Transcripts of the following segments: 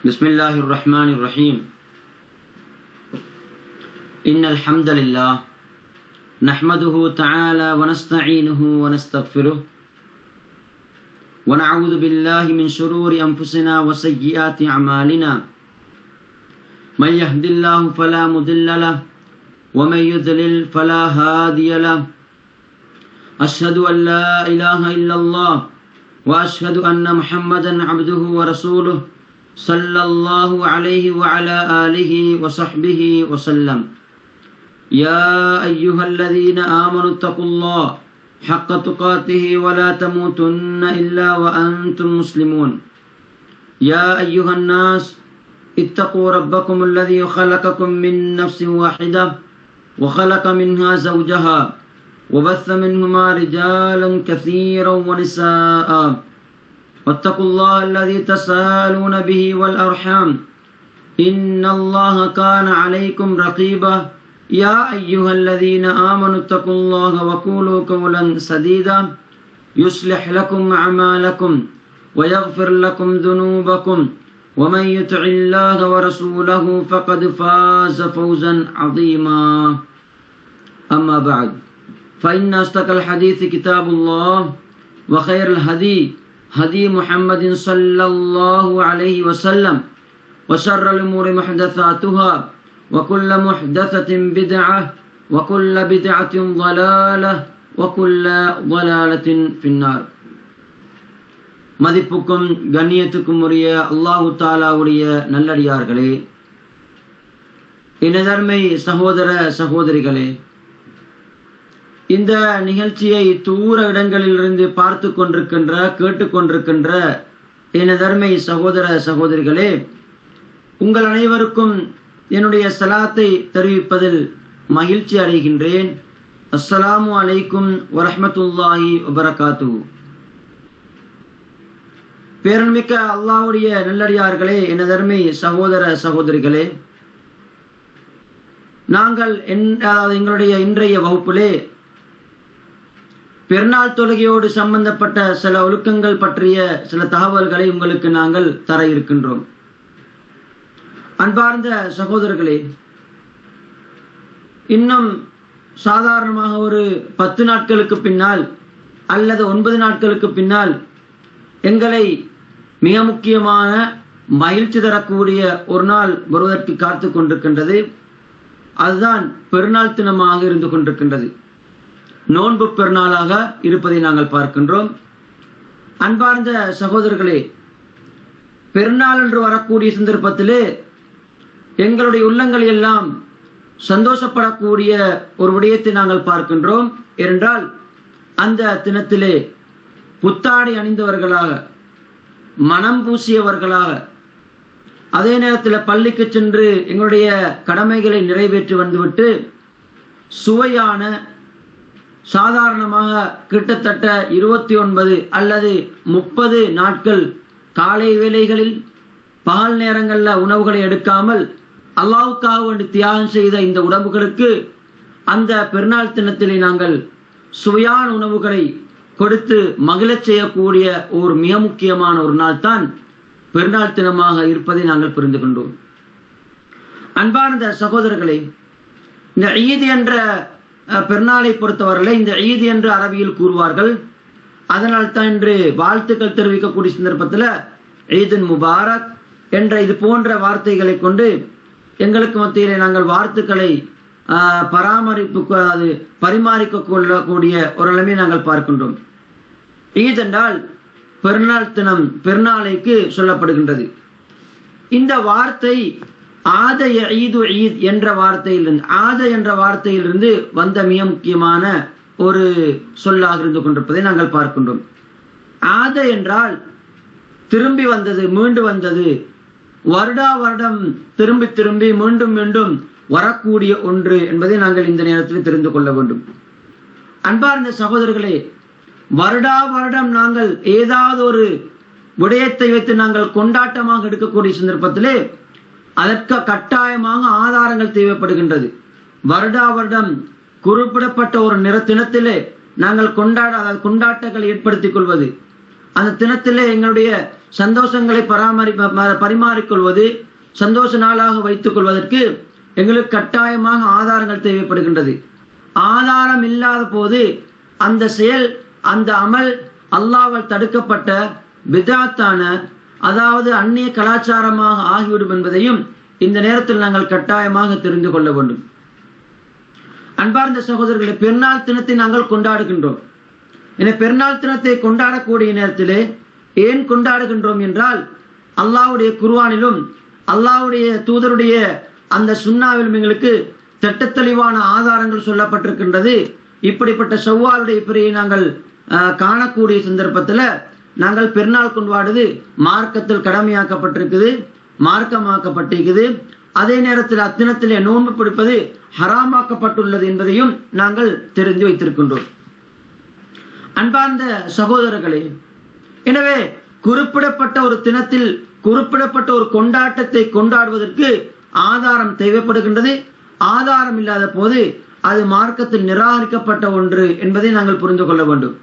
بسم الله الرحمن الرحيم. إن الحمد لله نحمده تعالى ونستعينه ونستغفره ونعوذ بالله من شرور أنفسنا وسيئات أعمالنا. من يهد الله فلا مضل له ومن يضلل فلا هادي له. أشهد أن لا إله إلا الله وأشهد أن محمدا عبده ورسوله صلى الله عليه وعلى آله وصحبه وسلم. يا أيها الذين آمنوا اتقوا الله حق تقاته ولا تموتن إلا وأنتم مسلمون. يا أيها الناس اتقوا ربكم الذي خلقكم من نفس واحدة وخلق منها زوجها وبث منهما رجالا كثيرا ونساء. واتقوا الله الذي تساءلون به والأرحام إن الله كان عليكم رقيبا. يا أيها الذين آمنوا اتقوا الله وقولوا قولا سديدا يصلح لكم أعمالكم ويغفر لكم ذنوبكم ومن يطع الله ورسوله فقد فاز فوزا عظيما. أما بعد فإن أصدق الحديث كتاب الله وخير الهدي هدي محمد صلى الله عليه وسلم وشر الأمور محدثاتها وكل محدثة بدعة وكل بدعة ضلالة وكل ضلالة في النار. மதிப்புக்கும் கண்ணியத்துக்கும் உரிய அல்லாஹு தாலாவுடைய நல்லடியார்களே, இனதர்மை சகோதர சகோதரிகளே, இந்த நிகழ்ச்சியை தூர இடங்களிலிருந்து பார்த்து கொண்டிருக்கின்ற கேட்டுக்கொண்டிருக்கின்ற எனதர்மை சகோதர சகோதரிகளே, உங்கள் அனைவருக்கும் என்னுடைய சலாத்தை தெரிவிப்பதில் மகிழ்ச்சி அடைகின்றேன். அஸ்ஸலாமு அலைக்கும் வரஹ்மத்துல்லாஹி வபரகாத்துஹு. பேரன்மிக்க அல்லாஹ்வுடைய நல்லடியார்களே, எனதர்மை சகோதர சகோதரிகளே, நாங்கள் எங்களுடைய இன்றைய வகுப்பிலே பெருநாள் தொழுகையோடு சம்பந்தப்பட்ட சில ஒழுக்கங்கள் பற்றிய சில தகவல்களை உங்களுக்கு நாங்கள் தர இருக்கின்றோம். அன்பார்ந்த சகோதரர்களே, இன்னும் சாதாரணமாக ஒரு 10 நாட்களுக்கு பின்னால் அல்லது 9 நாட்களுக்கு பின்னால் எங்களை மிக முக்கியமான மகிழ்ச்சி தரக்கூடிய ஒரு நாள் வருவதற்கு காத்து கொண்டிருக்கின்றது. அதுதான் பெருநாள் தினமாக இருந்து கொண்டிருக்கின்றது. நோன்பு பெருநாளாக இருப்பதை நாங்கள் பார்க்கின்றோம். அன்பார்ந்த சகோதரர்களே, பெருநாள் என்று வரக்கூடிய சந்தர்ப்பத்திலே எங்களுடைய உள்ளங்கள் எல்லாம் சந்தோஷப்படக்கூடிய ஒரு விடயத்தை நாங்கள் பார்க்கின்றோம். ஏனென்றால் அந்த தினத்திலே புத்தாடை அணிந்தவர்களாக, மனம் பூசியவர்களாக, அதே நேரத்தில் பள்ளிக்கு சென்று எங்களுடைய கடமைகளை நிறைவேற்றி வந்துவிட்டு சுவையான சாதாரணமாக கிட்டத்தட்ட 29 அல்லது 30 நாட்கள் காலை வேளைகளில் பகல் நேரங்களில் உணவுகளை எடுக்காமல் அல்லாஹ்வுக்காக வேண்டி தியாகம் செய்த இந்த உடம்புகளுக்கு அந்த பெருநாள் தினத்திலே நாங்கள் சுவையான உணவுகளை கொடுத்து மகிழச் செய்யக்கூடிய ஒரு மிக முக்கியமான ஒரு நாள் தான் பெருநாள் தினமாக இருப்பதை நாங்கள் புரிந்து கொண்டோம். அன்பார்ந்த சகோதரர்களே, இந்த ஈத் என்ற பெருநாளை பொறுத்தவரையிலே இந்த ஈத் என்று அரபியில் கூறுவார்கள். அதனால் தான் இன்று வாழ்த்துக்கள் தெரிவிக்கக்கூடிய சந்தர்ப்பத்தில் ஈதுன் முபாரக் என்ற இது போன்ற வார்த்தைகளை கொண்டு எங்களுக்கு மத்தியிலே நாங்கள் வாழ்த்துக்களை பரிமாறிக்க கொள்ளக்கூடிய ஒரு நிலைமையை நாங்கள் பார்க்கின்றோம். ஈத் என்றால் பெருநாள் தினம், பெருநாளைக்கு சொல்லப்படுகின்றது. இந்த வார்த்தை ஆத ஈது ஈத் என்ற வார்த்தையிலிருந்து, ஆத என்ற வார்த்தையிலிருந்து வந்த மிக முக்கியமான ஒரு சொல்லாக இருந்து கொண்டிருப்பதை நாங்கள் பார்க்கின்றோம். ஆத என்றால் திரும்பி வந்தது, மீண்டு வந்தது, வருடா வருடம் திரும்பி திரும்பி மீண்டும் மீண்டும் வரக்கூடிய ஒன்று என்பதை நாங்கள் இந்த நேரத்தில் தெரிந்து கொள்ள வேண்டும். அன்பார்ந்த சகோதரர்களே, வருடா வருடம் நாங்கள் ஏதாவது ஒரு விடயத்தை வைத்து நாங்கள் கொண்டாட்டமாக எடுக்கக்கூடிய சந்தர்ப்பத்திலே அதற்கு கட்டாயமாக ஆதாரங்கள் தேவைப்படுகின்றது. வருடா வருடம் குறிப்பிடப்பட்ட ஒரு தினத்திலே நாங்கள் கொண்டாட்டங்களை ஏற்படுத்திக் கொள்வது, அந்த தினத்திலே எங்களுடைய சந்தோஷங்களை பரிமாறிக்கொள்வது, சந்தோஷ நாளாக வைத்துக் கொள்வதற்கு எங்களுக்கு கட்டாயமாக ஆதாரங்கள் தேவைப்படுகின்றது. ஆதாரம் இல்லாத போது அந்த செயல், அந்த அமல் அல்லாஹ்வால் தடுக்கப்பட்ட பித்அத்தான, அதாவது அந்நிய கலாச்சாரமாக ஆகிவிடும் என்பதையும் இந்த நேரத்தில் நாங்கள் கட்டாயமாக தெரிந்து கொள்ள வேண்டும். அன்பார்ந்த சகோதரர்களை, பெருநாள் தினத்தை நாங்கள் கொண்டாடுகின்றோம். என பெருநாள் தினத்தை கொண்டாடக்கூடிய நேரத்திலே ஏன் கொண்டாடுகின்றோம் என்றால், அல்லாஹ்வுடைய குர்ஆனிலும் அல்லாஹ்வுடைய தூதருடைய அந்த சுன்னாவிலும் எங்களுக்கு திட்டத்தெளிவான ஆதாரங்கள் சொல்லப்பட்டிருக்கின்றது. இப்படிப்பட்ட ஷவ்வாலுடைய பிறையை நாங்கள் காணக்கூடிய சந்தர்ப்பத்தில் நாங்கள் பெருநாள் கொண்டாடுவது மார்க்கத்தில் கடமையாக்கப்பட்டிருக்குது, மார்க்கமாக்கப்பட்டிருக்குது. அதே நேரத்தில் அத்தினத்திலே நோன்பு பிடிப்பது ஹராமாக்கப்பட்டுள்ளது என்பதையும் நாங்கள் தெரிந்து வைத்திருக்கின்றோம். அன்பார்ந்த சகோதரர்களே, எனவே குறிப்பிடப்பட்ட ஒரு தினத்தில் குறிப்பிடப்பட்ட ஒரு கொண்டாட்டத்தை கொண்டாடுவதற்கு ஆதாரம் தேவைப்படுகின்றது. ஆதாரம் இல்லாத போது அது மார்க்கத்தில் நிராகரிக்கப்பட்ட ஒன்று என்பதை நாங்கள் புரிந்து கொள்ள வேண்டும்.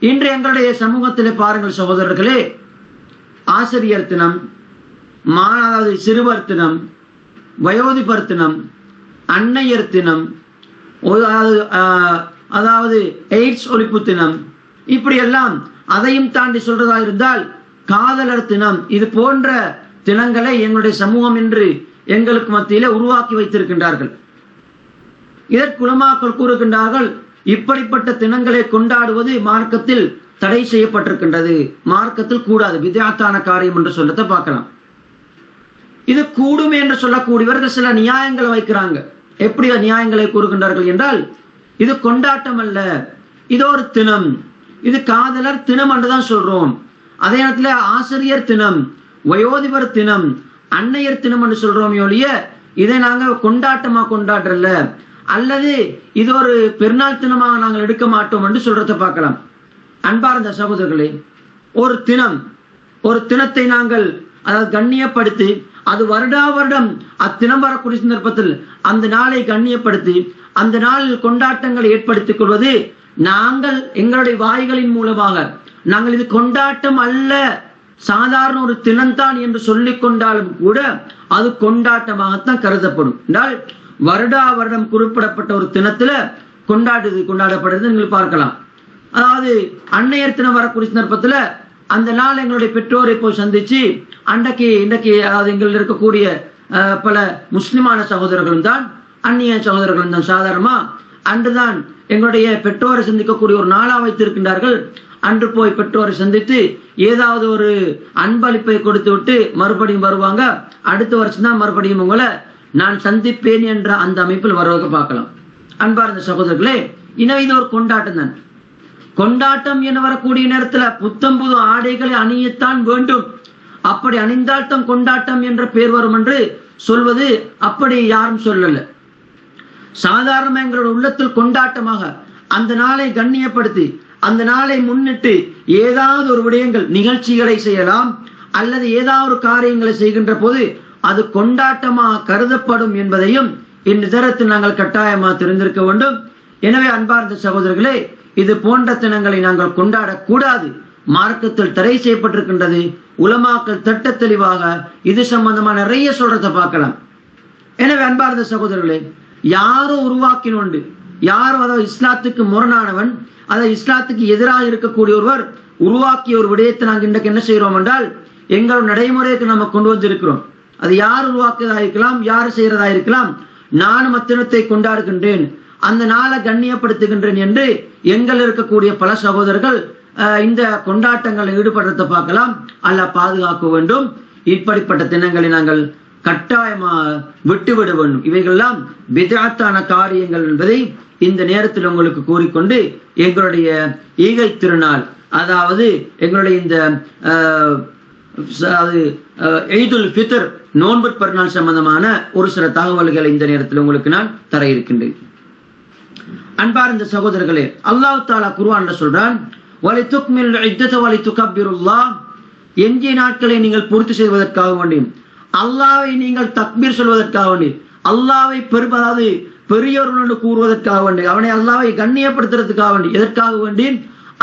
இன்று எங்களுடைய சமூகத்திலே பாருங்கள் சகோதரர்களே, ஆசிரியர் தினம், அதாவது சிறுவர் தினம், வயோதிபர் தினம், அன்னையர் தினம், அதாவது எய்ட்ஸ் ஒழிப்பு தினம், இப்படியெல்லாம் அதையும் தாண்டி சொல்றதா இருந்தால் காதலர் தினம், இது போன்ற தினங்களை எங்களுடைய சமூகம் என்று எங்களுக்கு மத்தியிலே உருவாக்கி வைத்திருக்கின்றார்கள். இதற்கு உலமாக்கள் கூறுகின்றார்கள், இப்படிப்பட்ட தினங்களை கொண்டாடுவது மார்க்கத்தில் தடை செய்யப்பட்டிருக்கின்றது, மார்க்கத்தில் கூடாது, வித்யாத்தான காரியம் என்று சொல்லத்தை பார்க்கலாம். இது கூடும் என்று சொல்லக்கூடியவர்கள் சில நியாயங்களை வைக்கிறாங்க. எப்படி நியாயங்களை கூறுகின்றார்கள் என்றால், இது கொண்டாட்டம் அல்ல, இது ஒரு தினம், இது காதலர் தினம் என்றுதான் சொல்றோம். அதே நேரத்தில் ஆசிரியர் தினம், வயோதிபர் தினம், அன்னையர் தினம் என்று சொல்றோம் ஒழிய இதை நாங்கள் கொண்டாட்டமா கொண்டாடுறல, அல்லது இது ஒரு பெருநாள் தினமாக நாங்கள் எடுக்க மாட்டோம் என்று சொல்றதை பார்க்கலாம். அன்பார்ந்த சகோதரர்களே, ஒரு தினம், ஒரு தினத்தை நாங்கள் அதாவது கண்ணியப்படுத்தி, அது வருடா வருடம் அத்தினம் வரக்கூடிய சந்தர்ப்பத்தில் அந்த நாளை கண்ணியப்படுத்தி அந்த நாளில் கொண்டாட்டங்களை ஏற்படுத்திக் கொள்வது நாங்கள் எங்களுடைய வாய்களின் மூலமாக நாங்கள் இது கொண்டாட்டம் அல்ல, சாதாரண ஒரு தினம்தான் என்று சொல்லிக் கொண்டாலும் கூட அது கொண்டாட்டமாகத்தான் கருதப்படும். என்றால் வருடா வருடம் குறிப்பிடப்பட்ட ஒரு தினத்துல கொண்டாடப்படுறது நீங்கள் பார்க்கலாம். அதாவது அன்னையர் தினம் வரக்கூடிய சந்தர்ப்பத்துல அந்த நாள் எங்களுடைய பெற்றோரை போய் சந்திச்சு இன்றைக்கு அதாவது எங்களில் இருக்கக்கூடிய பல முஸ்லிமான சகோதரர்களும் தான் அந்நிய சகோதரர்களும் தான் சாதாரணமா அன்றுதான் எங்களுடைய பெற்றோரை சந்திக்கக்கூடிய ஒரு நாளா வைத்திருக்கின்றார்கள். அன்று போய் பெற்றோரை சந்தித்து ஏதாவது ஒரு அன்பளிப்பை கொடுத்து விட்டு மறுபடியும் வருவாங்க. அடுத்த வருஷம் தான் மறுபடியும் உங்களை நான் சந்திப்பேன் என்ற அந்த அமைப்பில் வருவதை பார்க்கலாம். அன்பார்ந்த சகோதரர்களே, எனவே இது ஒரு கொண்டாட்டம் தான். கொண்டாட்டம் என வரக்கூடிய நேரத்துல புத்தம் புது ஆடைகளை அணியத்தான் வேண்டும். அப்படி அணிந்தால் தான் கொண்டாட்டம் என்ற பெயர் வரும் என்று சொல்வது அப்படி யாரும் சொல்லல. சாதாரண எங்களோட உள்ளத்தில் கொண்டாட்டமாக அந்த நாளை கண்ணியப்படுத்தி அந்த நாளை முன்னிட்டு ஏதாவது ஒரு விடயங்கள் நிகழ்ச்சிகளை செய்யலாம், அல்லது ஏதாவது ஒரு காரியங்களை செய்கின்ற போது அது கொண்டாட்டமாக கருதப்படும் என்பதையும் இந்நிதரத்தில் நாங்கள் கட்டாயமாக தெரிந்திருக்க வேண்டும். எனவே அன்பார்ந்த சகோதரர்களே, இது போன்ற தினங்களை நாங்கள் கொண்டாடக்கூடாது, மார்க்கத்தில் தடை செய்யப்பட்டிருக்கின்றது. உலமாக்கள் திட்ட தெளிவாக இது சம்பந்தமா நிறைய சொல்றதை பார்க்கலாம். எனவே அன்பார்ந்த சகோதரர்களே, யாரோ உருவாக்கினோண்டு, யாரோ அதாவது இஸ்லாத்துக்கு முரணானவன், அதாவது இஸ்லாத்துக்கு எதிராக இருக்கக்கூடிய ஒருவர் உருவாக்கிய ஒரு விடயத்தை நாங்கள் இன்றைக்கு என்ன செய்யறோம் என்றால் எங்களோட நடைமுறைக்கு நம்ம கொண்டு வந்திருக்கிறோம். அது யார் உருவாக்கியதா இருக்கலாம், யார் செய்யறதா இருக்கலாம். நானும் அத்தினத்தை கொண்டாடுகின்றேன், அந்த நாளை கண்ணியப்படுத்துகின்றேன் என்று எங்கள் இருக்கக்கூடிய பல சகோதரர்கள் இந்த கொண்டாட்டங்களில் ஈடுபடுறதை பார்க்கலாம். அல்லாஹ் பாதுகாக்க வேண்டும். இப்படிப்பட்ட தினங்களை நாங்கள் கட்டாயமாக விட்டுவிட வேண்டும். இவைகள்லாம் பித்அத்தான காரியங்கள் என்பதை இந்த நேரத்தில் உங்களுக்கு கூறிக்கொண்டு எங்களுடைய ஈகை திருநாள், அதாவது எங்களுடைய இந்த ஈதுல் ஃபித்ர் நோன்பு பெருநாள் சம்பந்தமான ஒரு சில தகவல்களை இந்த நேரத்தில் உங்களுக்கு நான் தர இருக்கின்றேன். அன்பார்ந்த சகோதரர்களே, அல்லாஹ் தஆலா குர்ஆன்ல சொல்றான், வலிதுக்மில் இத்தத வலிதுகப்பிருல்லாஹ், எஞ்சிய நாட்களை நீங்கள் பூர்த்தி செய்வதற்காக வேண்டி, அல்லாஹ்வை நீங்கள் தக்பீர் சொல்வதற்காக வேண்டி, அல்லாஹ்வை பெருமையாவது பெரியவர்கள் என்று கூறுவதற்காக வேண்டி, அவனை அல்லாஹ்வை கண்ணியப்படுத்துறதுக்காக வேண்டி, எதற்காக வேண்டி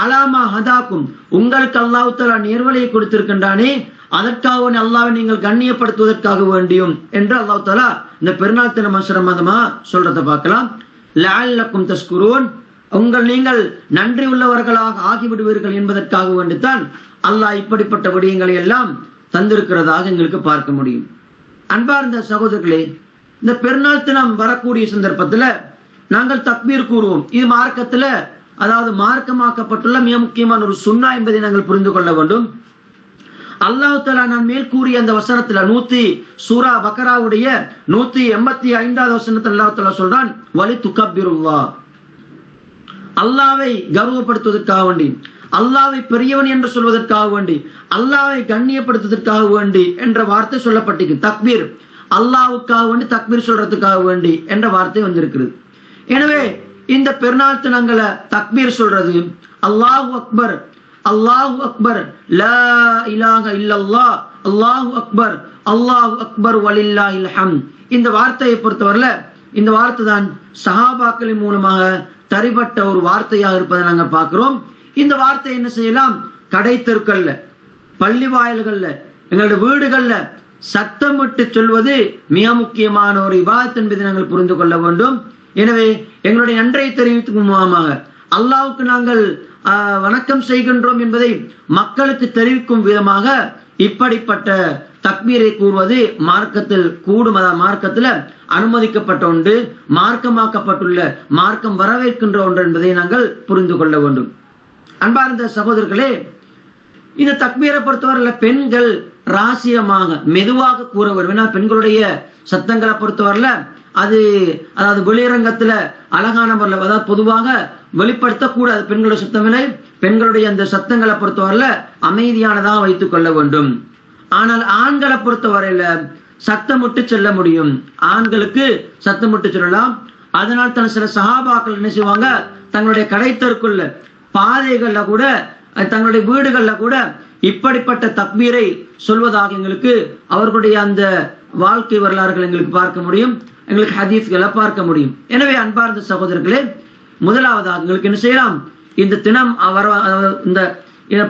அலாமா ஹதாக்கும், உங்களுக்கு அல்லாஹ் தஆலா நேர்வழியை கொடுத்திருக்கின்றானே, அதற்காக அல்லாஹ்வை நீங்கள் கண்ணியப்படுத்துவதற்காக வேண்டியும் என்று அல்லாஹ் தஆலா இந்த பெருநாள் தினம் சம்பந்தமா சொல்றத பார்க்கலாம். லஅல்லக்கும் தஷ்குரூன், நீங்கள் நன்றி உள்ளவர்களாக ஆகிவிடுவீர்கள் என்பதற்காக வேண்டித்தான் அல்லாஹ் இப்படிப்பட்ட விடயங்களை எல்லாம் தந்திருக்கிறதாக எங்களுக்கு பார்க்க முடியும். அன்பார்ந்த சகோதரர்களே, இந்த பெருநாள் தினம் வரக்கூடிய சந்தர்ப்பத்துல நாங்கள் தக்பீர் கூறுவோம். இது மார்க்கத்துல, அதாவது மார்க்கமாக்கப்பட்டுள்ள மிக முக்கியமான ஒரு சுன்னா என்பதை நாங்கள் புரிந்து கொள்ள வேண்டும். அல்லாஹ் தஆலா நான் மேல் கூறிய அந்த வசனத்துல சூரா பக்கராவுடைய 185வது வசனத்துல அல்லாஹ் தஆலா சொல்றான், வலி துகப்பிருல்லாஹ், அல்லாஹ்வை கௌரவப்படுத்துவதற்காக வேண்டி, அல்லாஹ்வை பெரியவன் என்று சொல்வதற்காக வேண்டி, அல்லாஹ்வை கண்ணியப்படுத்துவதற்காக வேண்டி என்ற வார்த்தை சொல்லப்பட்டிருக்கு. தக்பீர், அல்லாஹ்வுக்காக வேண்டி தக்பீர் சொல்றதுக்காக வேண்டி என்ற வார்த்தை வந்திருக்கிறது. எனவே இந்த பெருநாள் தினங்களை தக்பீர் சொல்றது, அல்லாஹு அக்பர், அல்லாஹு அக்பர், லா இலாஹ இல்லல்லாஹ், அல்லாஹு அக்பர், அல்லாஹு அக்பர் வலில்லாஹில் ஹம்த். இந்த வார்த்தையை பொறுத்தவரையில இந்த வார்த்தை தான் சஹாபாக்களின் மூலமாக தரிப்பட்ட ஒரு வார்த்தையாக இருப்பதை நாங்க பார்க்கிறோம். இந்த வார்த்தை என்ன செய்யலாம், கடை தெருக்கள்ல, பள்ளி வாயில்கள்ல, எங்களுடைய வீடுகள்ல சத்தமிட்டு சொல்வது மிக முக்கியமான ஒரு இபாதத் என்பதை நாங்கள் புரிந்து கொள்ள வேண்டும். எனவே எங்களுடைய நன்றியை தெரிவிக்கும் மூலமாக அல்லாஹ்வுக்கு நாங்கள் வணக்கம் செய்கின்றோம் என்பதை மக்களுக்கு தெரிவிக்கும் விதமாக இப்படிப்பட்ட தக்பீரை கூறுவது மார்க்கத்தில் மார்க்கத்துல அனுமதிக்கப்பட்ட ஒன்று, மார்க்கமாக்கப்பட்டுள்ள, மார்க்கம் வரவேற்கின்ற ஒன்று என்பதை நாங்கள் புரிந்து கொள்ள வேண்டும். அன்பார்ந்த சகோதரர்களே, இந்த தக்பீரை பொறுத்தவரையில பெண்கள் ராசியமாக மெதுவாக கூற வேண்டும். பெண்களுடைய சத்தங்களை பொறுத்தவரையில அதாவது வெளியரங்கத்துல அழகான முறையில், அதாவது பொதுவாக வெளிப்படுத்தக்கூடாது பெண்களுடைய சத்தங்களை. பெண்களுடைய அந்த சத்தங்களை பொறுத்தவரையில அமைதியானதாக வைத்துக் கொள்ள வேண்டும். ஆனால் ஆண்களை பொறுத்தவரையில சத்தமிட்டு செல்ல முடியும், ஆண்களுக்கு சத்தமிட்டு சொல்லலாம். அதனால் தான் சில சஹாபாக்கள் என்ன செய்வாங்க, தங்களுடைய கடை தெருக்குள்ள, பாதைகள்ல கூட, தங்களுடைய வீடுகள்ல கூட இப்படிப்பட்ட தக்பீரை சொல்வதாக எங்களுக்கு அவர்களுடைய அந்த வாழ்க்கை வரலாறுகள் எங்களுக்கு பார்க்க முடியும், எங்களுக்கு ஹதீஸ்களை பார்க்க முடியும். எனவே அன்பார்ந்த சகோதரர்களே, முதலாவதாக எங்களுக்கு என்ன செய்யலாம், இந்த தினம் இந்த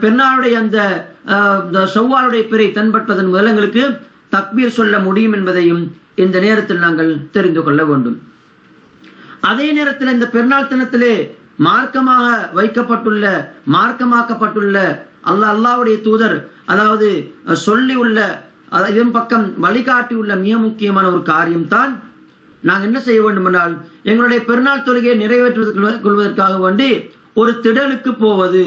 பெருநாளுடைய அந்த ஷவ்வாலுடைய பிறை தென்பட்டதன் முதல் எங்களுக்கு தக்பீர் சொல்ல முடியும் என்பதையும் இந்த நேரத்தில் நாங்கள் தெரிந்து கொள்ள வேண்டும். அதே நேரத்தில் இந்த பெருநாள் தினத்திலே மார்க்கமாக்கப்பட்டுள்ள அல்லாஹ்வுடைய தூதர், அதாவது சொல்லி உள்ள, இதன் பக்கம் வழிகாட்டி உள்ள மிக முக்கியமான ஒரு காரியம் தான் நாங்கள் என்ன செய்ய வேண்டும் என்றால், எங்களுடைய பெருநாள் தொழுகையை நிறைவேற்றுவதற்கு கொள்வதற்காக வேண்டி ஒரு திடலுக்கு போவது,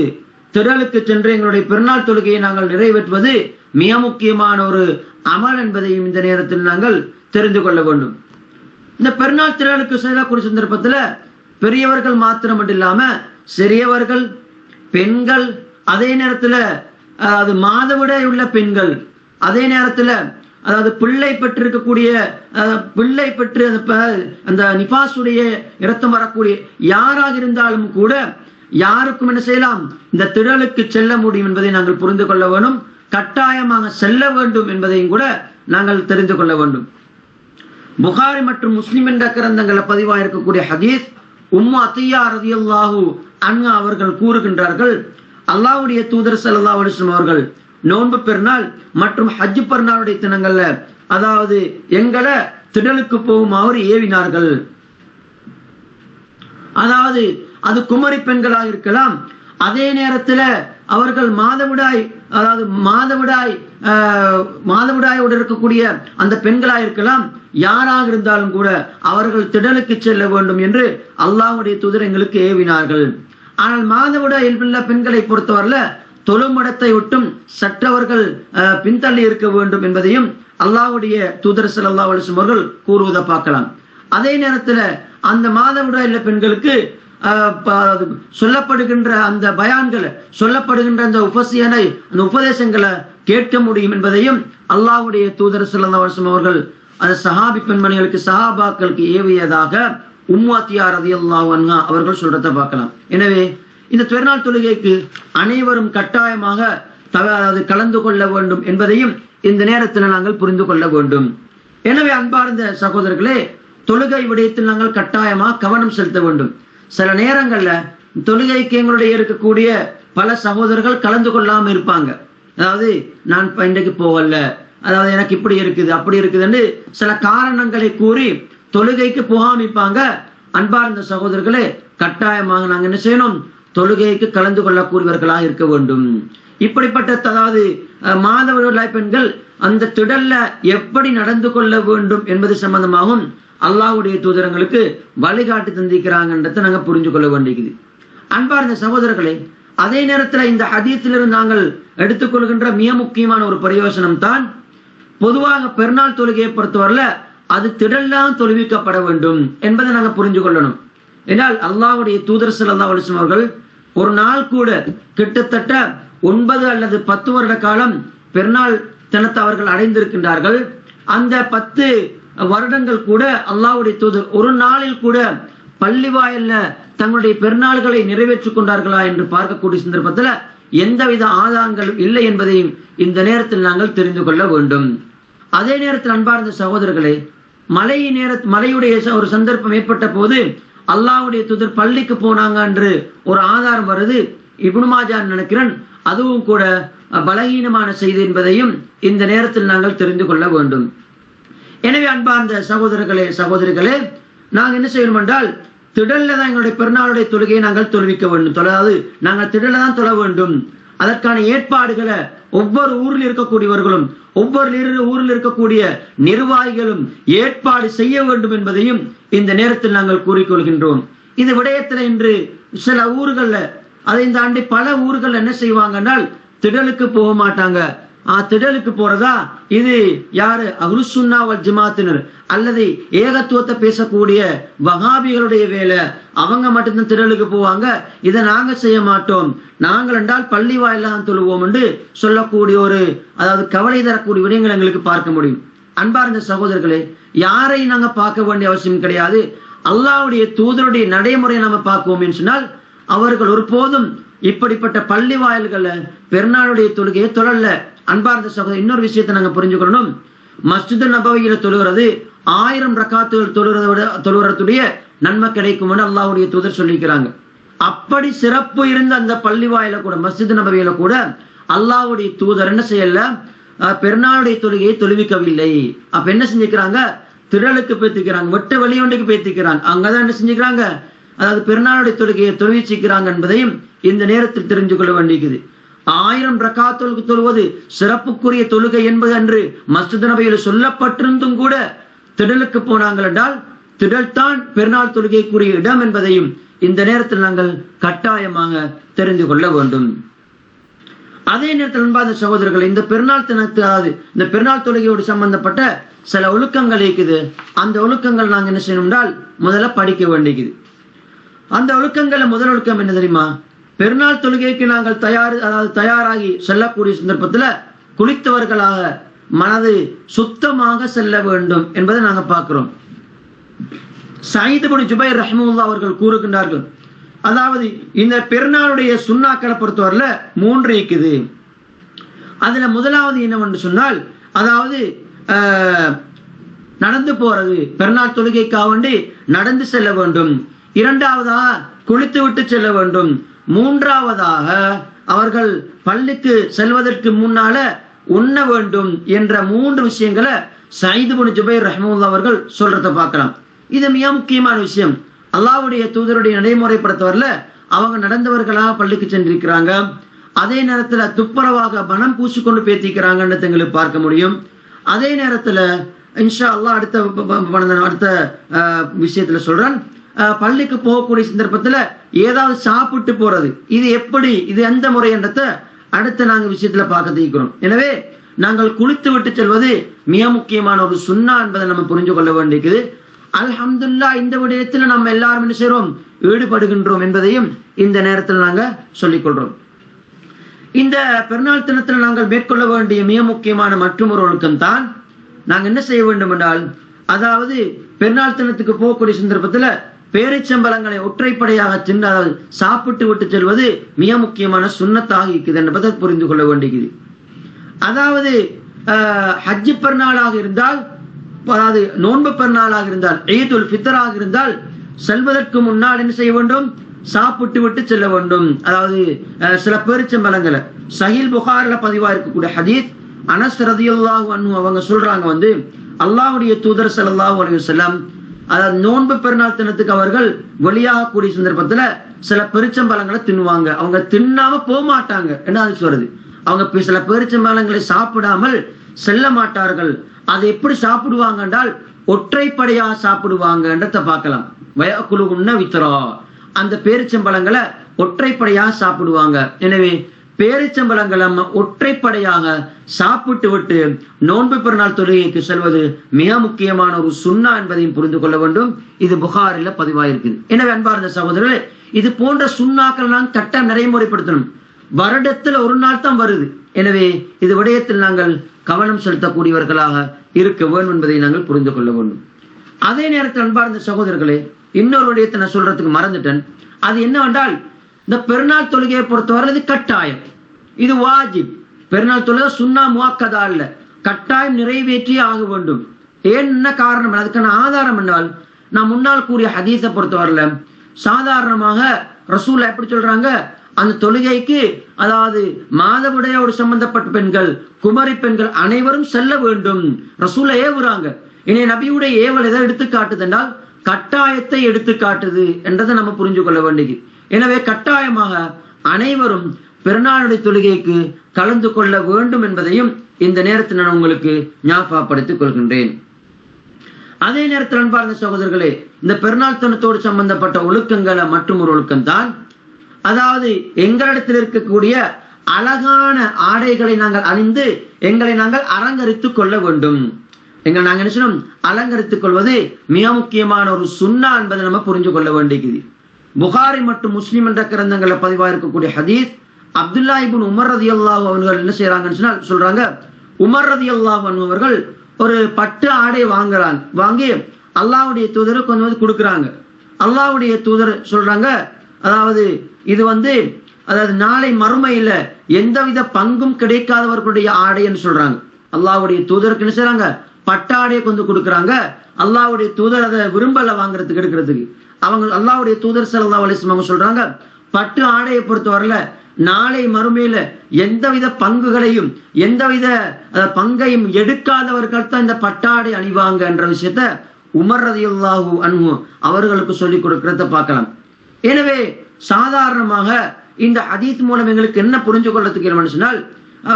திடலுக்கு சென்று எங்களுடைய பெருநாள் தொழுகையை நாங்கள் நிறைவேற்றுவது மிக முக்கியமான ஒரு அமல் என்பதையும் இந்த நேரத்தில் நாங்கள் தெரிந்து கொள்ள வேண்டும். இந்த பெருநாள் திடலுக்கு செல்லக்கூடிய சந்தர்ப்பத்தில் பெரியவர்கள் மாத்திரம் இல்லாம சிறியவர்கள், பெண்கள், அதே நேரத்தில் அது மாதவிடாய் உள்ள பெண்கள், அதே நேரத்தில் அதாவது பிள்ளை பெற்றிருக்கக்கூடிய, பிள்ளை பெற்று அந்த நிபாசுடைய இரத்தம் வரக்கூடிய யாராக இருந்தாலும் கூட யாருக்கும் என்ன செய்யலாம், இந்த திடலுக்கு செல்ல முடியும் என்பதை நாங்கள் புரிந்து கொள்ள வேண்டும். கட்டாயமாக செல்ல வேண்டும் என்பதையும் கூட நாங்கள் தெரிந்து கொள்ள வேண்டும். புகாரி மற்றும் முஸ்லிம் என்ற கிரந்தங்களை பதிவாக இருக்கக்கூடிய ஹதீஸ், உம்மு அத்தியா ரலியல்லாஹு அன்ஹா அவர்கள் கூறுகின்றார்கள், அல்லாஹ்வுடைய தூதர் ஸல்லல்லாஹு அலைஹி வஸல்லம் அவர்கள் நோன்பு பெருநாள் மற்றும் ஹஜ் பெருநாளுடைய தினங்கள்ல, அதாவது எங்களை திடலுக்கு போகுமாறு ஏவினார்கள். அதாவது அது குமரி பெண்களாக இருக்கலாம், அதே நேரத்துல அவர்கள் மாதவிடாயோடு இருக்கக்கூடிய அந்த பெண்களாக இருக்கலாம், யாராக இருந்தாலும் கூட அவர்கள் திடலுக்கு செல்ல வேண்டும் என்று அல்லாஹ்வுடைய தூதர் எங்களுக்கு ஏவினார்கள். ஆனால் மாதவிடாய் உள்ள பெண்களை பொறுத்தவரையில தொழுமடத்தை விட்டும் சற்றவர்கள் பின்தள்ளி இருக்க வேண்டும் என்பதையும் அல்லாஹ்வுடைய தூதர் ஸல்லல்லாஹு அலைஹி வஸல்லம் அவர்கள் கூறுவதை பார்க்கலாம். அதே நேரத்துல அந்த மாதவிடாய் உள்ள பெண்களுக்கு சொல்லப்படுகின்ற அந்த பயான்களை, சொல்லப்படுகின்ற அந்த அந்த உபதேசங்களை கேட்க முடியும் என்பதையும் அல்லாஹ்வுடைய தூதர் ஸல்லல்லாஹு அலைஹி வஸல்லம் அவர்கள் அந்த சஹாபி பெண்மணிகளுக்கு, சஹாபாக்களுக்கு ஏவியதாக உம்மு அத்தியா ரலியல்லாஹு அன்ஹா அவர்கள் சொல்றதை பார்க்கலாம். எனவே இந்த பெருநாள் தொழுகைக்கு அனைவரும் கட்டாயமாக கலந்து கொள்ள வேண்டும் என்பதையும் இந்த நேரத்தில் நாங்கள் புரிந்து கொள்ள வேண்டும். எனவே அன்பார்ந்த சகோதரர்களே, தொழுகை விடயத்தில் நாங்கள் கட்டாயமாக கவனம் செலுத்த வேண்டும். சில நேரங்கள்ல தொழுகைக்கு எங்களுடைய இருக்கக்கூடிய பல சகோதரர்கள் கலந்து கொள்ளாம இருப்பாங்க. அதாவது நான் இன்றைக்கு போகல, அதாவது எனக்கு இப்படி இருக்குது அப்படி இருக்குதுன்னு சில காரணங்களை கூறி தொழுகைக்கு போகாமிப்பாங்க. அன்பார்ந்த சகோதரர்களே, கட்டாயமாக நாங்க என்ன செய்யணும்? தொழுகைக்கு கலந்து கொள்ளக்கூடியவர்களாக இருக்க வேண்டும். இப்படிப்பட்ட அதாவது மாதவிடாய் பெண்கள் அந்த திடல்ல எப்படி நடந்து கொள்ள வேண்டும் என்பது சம்பந்தமாகவும் அல்லாஹ்வுடைய தூதரங்களுக்கு வழிகாட்டி தந்திருக்கிறாங்கன்றதை நாங்க புரிஞ்சு கொள்ள வேண்டியது. அன்பார்ந்த சகோதரர்களே, அதே நேரத்தில் இந்த ஹதீஸிலிருந்து நாங்கள் எடுத்துக்கொள்கின்ற மிக முக்கியமான ஒரு பிரயோசனம் தான், பொதுவாக பெருநாள் தொழுகையை பொறுத்தவரையில அது திடல்லாம் தொழுவிக்கப்பட வேண்டும் என்பதை நாங்க புரிஞ்சு கொள்ளணும். என்றால் அல்லாஹ்வுடைய தூதர் ஸல்லல்லாஹு அலைஹி வஸல்லம் அவர்கள் ஒரு நாள் கூட கிட்டத்தட்ட 9 அல்லது 10 வருட காலம் பெருநாள் தினத்தை அவர்கள் அடைந்திருக்கின்றார்கள். அந்த 10 வருடங்கள் கூட அல்லாஹ்வுடைய தூதர் ஒரு நாளில் கூட பள்ளி வாயில்ல தங்களுடைய பெருநாள்களை நிறைவேற்றிக் கொண்டார்களா என்று பார்க்கக்கூடிய சந்தர்ப்பத்தில் எந்தவித ஆதாரங்களும் இல்லை என்பதையும் இந்த நேரத்தில் நாங்கள் தெரிந்து கொள்ள வேண்டும். அதே நேரத்தில் அன்பார்ந்த சகோதரர்களே, மழையுடைய ஒரு சந்தர்ப்பம் ஏற்பட்ட போது அல்லாஹ்வுடைய தூதர் பள்ளிக்கு போனாங்க என்று ஒரு ஆதாரம் வருது. இப்னு மாஜா நினைக்கிறேன், அதுவும் கூட பலகீனமான செய்தி என்பதையும் இந்த நேரத்தில் நாங்கள் தெரிந்து கொள்ள வேண்டும். எனவே அன்பார்ந்த சகோதரிகளே, நாங்கள் என்ன செய்யணும் என்றால் திடல்ல தான் எங்களுடைய பெருநாளுடைய தொழுகையை நாங்கள் தொழுவிக்க வேண்டும். அதாவது நாங்கள் திடல்ல தான் தொழ வேண்டும். அதற்கான ஏற்பாடுகளை ஒவ்வொரு ஊரில் இருக்கக்கூடியவர்களும் ஒவ்வொரு ஊரில் இருக்கக்கூடிய நிர்வாகிகளும் ஏற்பாடு செய்ய வேண்டும் என்பதையும் இந்த நேரத்தில் நாங்கள் கூறிக்கொள்கின்றோம். இது விடயத்தில் இன்று சில ஊர்கள்ல, அதை இந்த ஆண்டு பல ஊர்கள் என்ன செய்வாங்கன்னா திடலுக்கு போக மாட்டாங்க. திடலுக்கு போறதா இது யாரு? அஹ்லுஸ் சுன்னா வல் ஜமாஅத்தினர் அல்லது ஏகத்துவத்தை பேசக்கூடிய வஹாபிகளுடைய வேலை. அவங்க மட்டும்தான் திடலுக்கு போவாங்க, இதை நாங்க செய்ய மாட்டோம், நாங்கள் என்றால் பள்ளி வாயிலாம் தொழுவோம் என்று சொல்லக்கூடிய ஒரு அதாவது கவலை தரக்கூடிய விடயங்கள் எங்களுக்கு பார்க்க முடியும். அன்பார்ந்த சகோதரர்களே, யாரை நாங்க பார்க்க வேண்டிய அவசியம் கிடையாது. அல்லாஹ்வுடைய தூதருடைய நடைமுறையை நாம பார்க்குவோம் என்று சொன்னால் அவர்கள் ஒருபோதும் இப்படிப்பட்ட பள்ளி வாயில்களை பெருநாளுடைய தொழுகையை தொழல. அன்பார்ந்த சகோதரர், இன்னொரு விஷயத்தை நாங்க புரிஞ்சுக்கணும். மஸ்ஜித் நபவியில தொழுகிறது 1000 ரக்காத்துகள் தொழுகிறதுடைய நன்மை கிடைக்கும் என்று அல்லாஹ்வுடைய தூதர் சொல்லிக்கிறாங்க. அப்படி சிறப்பு இருந்த அந்த பள்ளி வாயில கூட, மஸ்ஜித் நபவியில கூட அல்லாஹ்வுடைய தூதர் என்ன செய்யல? பெருநாளுடைய தொழுகையை தொழுவிக்கவில்லை. அப்ப என்ன செஞ்சுக்கிறாங்க? திடலுக்கு பேத்திக்கிறாங்க, வெட்ட வெளியொன்றுக்கு பேத்திக்கிறாங்க. அங்கதான் என்ன செஞ்சுக்கிறாங்க? அதாவது பெருநாளுடைய தொழுகையை தொழுவிச்சிக்கிறாங்க என்பதையும் இந்த நேரத்தில் தெரிஞ்சு கொள்ள வேண்டியது. 1000 ரக்காத்துக்கு தொழுவது சிறப்புக்குரிய தொழுகை என்பது அன்று மஸ்ஜித் நபவியில் சொல்லப்பட்டிருந்தும் கூட திடலுக்கு போனாங்கள் என்றால் திடல் தான் பெருநாள் தொழுகைக்குரிய இடம் என்பதையும் இந்த நேரத்தில் நாங்கள் கட்டாயமாக தெரிந்து கொள்ள வேண்டும். அதே நேரத்தில் அன்பார்ந்த சகோதரர்கள், இந்த பெருநாள் தினத்தாது இந்த பெருநாள் தொழுகையோடு சம்பந்தப்பட்ட சில ஒழுக்கங்கள் இருக்குது. அந்த ஒழுக்கங்கள் நாங்கள் என்ன செய்யணும் என்றால் முதல்ல படிக்க வேண்டியது. அந்த ஒழுக்கங்கள்ல முதல் ஒழுக்கம் என்ன தெரியுமா? பெருநாள் தொழுகைக்கு நாங்கள் தயாராகி செல்லக்கூடிய சந்தர்ப்பத்துல குளித்தவர்களாக மனது சுத்தமாக செல்ல வேண்டும் என்பதை நாங்க பார்க்கிறோம். சயீத் இப்னு ஜுபைர் ரஹ்மத்துல்லாஹி அவர்கள் கூறுகின்றார்கள், அதாவது இந்த பெருநாளுடைய சுன்னாக்களை பொறுத்தவரையில 3 இருக்குது. அதுல முதலாவது என்னவென்று சொன்னால், அதாவது நடந்து போறது, பெருநாள் தொழுகைக்காக வேண்டி நடந்து செல்ல வேண்டும். 2வதாக குளித்து விட்டு செல்ல வேண்டும். 3வதாக அவர்கள் பள்ளிக்கு செல்வதற்கு முன்னால உண்ண வேண்டும் என்ற 3 விஷயங்களை சயீத் இப்னு ஜுபைர் ரஹ்மத்துல்லாஹி அவர்கள் சொல்றத பார்க்கலாம். இது மிக முக்கியமான விஷயம். அல்லாஹ்வுடைய தூதருடைய நடைமுறைப்படுத்தவர்ல அவங்க நடந்தவர்களாக பள்ளிக்கு சென்றிருக்கிறாங்க. அதே நேரத்துல துப்புரவாக மனம் பூசிக்கொண்டு பேத்திக்கிறாங்கன்னு எங்களுக்கு பார்க்க முடியும். அதே நேரத்துல இன்ஷா அல்லாஹ் அடுத்த விஷயத்துல சொல்றேன், பள்ளிக்கு போகக்கூடிய சந்தர்ப்பத்துல ஏதாவது சாப்பிட்டு போறது, இது எப்படி, இது எந்த முறை என்றத அடுத்த நாங்க விஷயத்துல பார்க்க தீக்கிறோம். எனவே நாங்கள் குளித்து விட்டு செல்வது மிக முக்கியமான ஒரு சுன்னா என்பதை நம்ம புரிஞ்சு கொள்ள வேண்டியது. அல்ஹம்துலில்லாஹ், இந்த விடயத்தில் நம்ம எல்லாரும் என்ன செய்றோம்? ஈடுபடுகின்றோம் என்பதையும் இந்த நேரத்தில் நாங்க சொல்லிக் கொள்றோம். இந்த பெருநாள் தினத்தில் நாங்கள் மேற்கொள்ள வேண்டிய மிக முக்கியமான மற்றும் ஒரு ஒழுக்கம் தான், நாங்க என்ன செய்ய வேண்டும் என்றால், அதாவது பெருநாள் தினத்துக்கு போகக்கூடிய சந்தர்ப்பத்துல பேரிச்சம்பழங்களை ஒற்றைப்படையாக தின்னு, அதாவது சாப்பிட்டு விட்டு செல்வது மிக முக்கியமான சுன்னத்தாக இருக்குது என்பதை புரிந்து கொள்ள வேண்டியது. அதாவது ஹஜ்ஜி பெருநாளாக இருந்தால், அதாவது நோன்பு பெருநாளாக இருந்தால், ஈதுல் ஃபித்ராக இருந்தால் செல்வதற்கு முன்னால் என்ன செய்ய வேண்டும்? சாப்பிட்டு விட்டு செல்ல வேண்டும். அதாவது சில பேரிச்சம்பழங்களை சஹீல் புகாரில பதிவா இருக்கக்கூடிய ஹதீஸ், அனஸ் ரலியல்லாஹு அன்ஹு அவங்க சொல்றாங்க அல்லாஹ்வுடைய தூதர் ஸல்லல்லாஹு அலைஹி வஸல்லம் அதாவது நோன்பு பெருநாள் தினத்துக்கு அவர்கள் வெளியாகக்கூடிய சந்தர்ப்பத்துல சில பெரிச்சம்பழங்களை தின்னுவாங்க. அவங்க தின்னாம போக மாட்டாங்க. என்ன அது சொல்றது, அவங்க சில பெரிச்சம்பழங்களை சாப்பிடாமல் செல்ல மாட்டார்கள். அதை எப்படி சாப்பிடுவாங்க என்றால் ஒற்றைப்படையாக சாப்பிடுவாங்கன்றத பார்க்கலாம். வயக்குலுகுன்ன வித்ரா, அந்த பேரிச்சம்பழங்களை ஒற்றைப்படையாக சாப்பிடுவாங்க. எனவே பேரிச்சம்பழங்களை நம்ம ஒற்றைப்படையாக சாப்பிட்டு விட்டு நோன்பு பெருநாள் தொழுகைக்கு செல்வது மிக முக்கியமான ஒரு சுன்னா என்பதையும் புரிந்து கொள்ள வேண்டும். இது புகாரில பதிவாயிருக்குது. எனவே அன்பார்ந்த சகோதரர்களே, இது போன்ற சுன்னாக்கள் நாம் கட்டாயம் நடைமுறைப்படுத்தணும். வருடத்தில் ஒரு நாள் தான் வருது. எனவே இது விடயத்தில் நாங்கள் கவனம் செலுத்தக்கூடியவர்களாக இருக்க வேண்டும் என்பதை நாங்கள் புரிந்து கொள்ள வேண்டும். அதே நேரத்தில் அன்பார்ந்த சகோதரர்களே, இன்னொரு விடயத்தை நான் சொல்றதுக்கு மறந்துட்டேன். அது என்னவென்றால், இந்த பெருநாள் தொழுகையை பொறுத்தவரை இது கட்டாயம், இது வாஜிப். பெருநாள் தொழுகை சுன்னா முஅக்கதா இல்ல, கட்டாயம் நிறைவேற்றியே ஆக வேண்டும். என்ன காரணம், அதுக்கான ஆதாரம் என்றால், நான் முன்னால் கூறிய ஹதீஸை பொறுத்தவரையில சாதாரணமாக ரசூல் எப்படி சொல்றாங்க, அந்த தொழுகைக்கு அதாவது மாதவிடையோடு சம்பந்தப்பட்ட பெண்கள், குமரி பெண்கள் அனைவரும் செல்ல வேண்டும் ரசூலை ஏவுறாங்க. இனி நபியுடைய ஏவல் எதை எடுத்து காட்டுது என்றால் கட்டாயத்தை எடுத்து காட்டுது என்றதை நம்ம புரிஞ்சு கொள்ள வேண்டியது. எனவே கட்டாயமாக அனைவரும் பெருநாளுடைய தொழுகைக்கு கலந்து கொள்ள வேண்டும் என்பதையும் இந்த நேரத்தில் நான் உங்களுக்கு ஞாபகப்படுத்திக் கொள்கின்றேன். அதே நேரத்தில் அன்பார்ந்த சகோதரர்களே, இந்த பெருநாள் தினத்தோடு சம்பந்தப்பட்ட ஒழுக்கங்களை மற்றும் ஒரு ஒழுக்கம் தான், அதாவது எங்களிடத்தில் இருக்கக்கூடிய அழகான ஆடைகளை நாங்கள் அணிந்து எங்களை நாங்கள் அலங்கரித்துக் கொள்ள வேண்டும். நாங்கள் என்ன செய்யணும், அலங்கரித்துக் கொள்வது மிக முக்கியமான ஒரு சுன்னா என்பதை நம்ம புரிஞ்சு கொள்ள வேண்டியது. புகாரி மற்றும் முஸ்லிம் என்ற கிரந்தங்களை பதிவாக இருக்கக்கூடிய ஹதீஸ், அப்துல்லா இப்னு உமர் ரலியல்லாஹு அவர்கள் என்ன செய்யறாங்கன்னு சொல்றாங்க, உமர் ரலியல்லாஹு அன்ஹு அவர்கள் ஒரு பட்டு ஆடை வாங்கி அல்லாஹ்வுடைய தூதருக்கு கொண்டு வந்து கொடுக்குறாங்க. அல்லாஹ்வுடைய தூதர் சொல்றாங்க, அதாவது இது அதாவது நாளை மறுமையில எந்தவித பங்கும் கிடைக்காதவர்களுடைய ஆடைன்னு சொல்றாங்க. அல்லாஹ்வுடைய தூதருக்கு என்ன செய்றாங்க, பட்டாடையை கொண்டு கொடுக்குறாங்க. அல்லாஹ்வுடைய தூதர் அதை விரும்பல வாங்குறதுக்கு எடுக்கிறதுக்கு. அவங்க அல்லாஹ்வுடைய தூதர் ஸல்லல்லாஹு அலைஹி வஸல்லம் சொல்றாங்க, பட்டு ஆடையை பொறுத்தவரையில நாளை மறுமையில எந்தவித பங்குகளையும் எந்தவித பங்கையும் எடுக்காதவர்கள் தான் இந்த பட்டாடை அணிவாங்க என்ற விஷயத்த உமர் ரலியல்லாஹு அன்ஹு அவர்களுக்கு சொல்லிக் கொடுக்கிறத பார்க்கலாம். எனவே சாதாரணமாக இந்த ஹதீஸ் மூலம் எங்களுக்கு என்ன புரிஞ்சு கொள்ளத்துக்கு சொன்னால்,